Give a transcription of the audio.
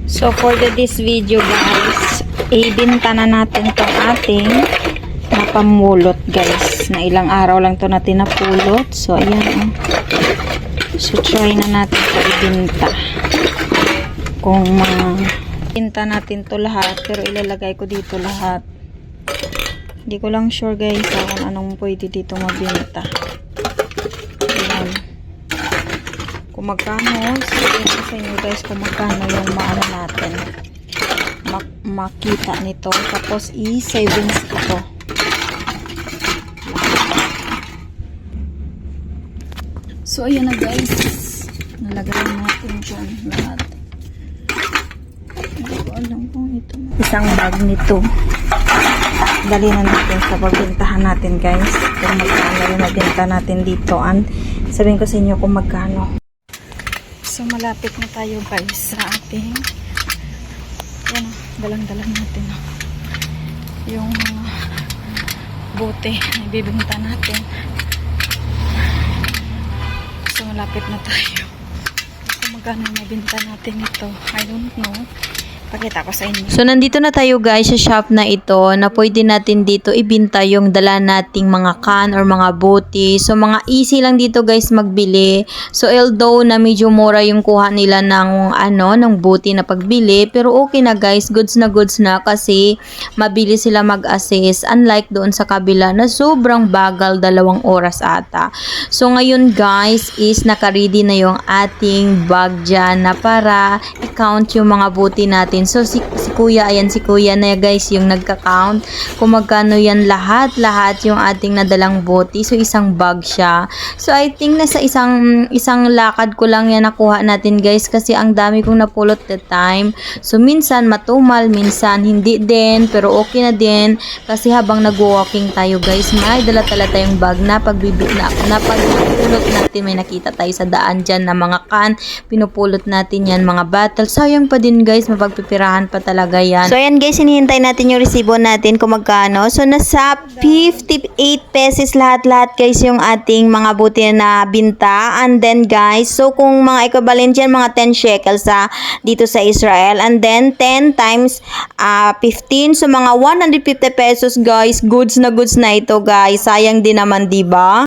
So for this video guys, ibinta na natin tong ating napamulot guys, na ilang araw lang to natin napulot. So ayan so try na natin to ibinta kung binta natin to lahat, pero ilalagay ko dito lahat. Hindi ko lang sure guys kung anong pwede dito mabinta. Ayan. Kung magkano, sabihin ko sa inyo guys kung magkano yung maano natin makita nito. Tapos i-savings ko to. So ayan na guys, nalagay natin dyan lahat. Hindi ko alam kung ito isang bag nito. Dali na natin sa pagbintahan natin guys kung magkano yung nabinta natin dito, and sabihin ko sa inyo kung magkano. So malapit na tayo guys sa ating yan, dalang-dalang natin yung bote na ibibinta natin. So malapit na tayo. Kung magkano mabinta natin ito, I don't know. Pakita ko sa inyo. So nandito na tayo guys sa shop na ito na pwede natin dito ibinta yung dala nating mga can or mga bote. So mga easy lang dito guys magbili. So although na medyo mura yung kuha nila ng ng bote na pagbili, pero okay na guys, goods na kasi mabilis sila mag-assess, unlike doon sa kabila na sobrang bagal, 2 oras ata. So ngayon guys is naka-ready na yung ating bag dyan na para i-count yung mga bote natin. So si kuya, ayan si kuya na guys yung nagka-count kung magkano yan lahat yung ating nadalang bote. So isang bag siya. So I think nasa isang lakad ko lang yan nakuha natin guys, kasi ang dami kong napulot the time. So minsan matumal, minsan hindi din, pero okay na din kasi habang nag-walking tayo guys, may dala-dala tayong bag na pagpulot natin. May nakita tayo sa daan dyan na mga can, pinupulot natin yan, mga bottle. Sayang pa din guys, mapagpipirahan pa talaga yan. So ayan guys, hinihintay natin yung resibo natin kung magkano. So nasa 58 pesos lahat guys yung ating mga buti na binta. And then guys, so kung mga equivalent yan, mga 10 shekels dito sa Israel. And then 10 times 15, so mga 150 pesos guys. Goods na ito guys. Sayang din naman, diba?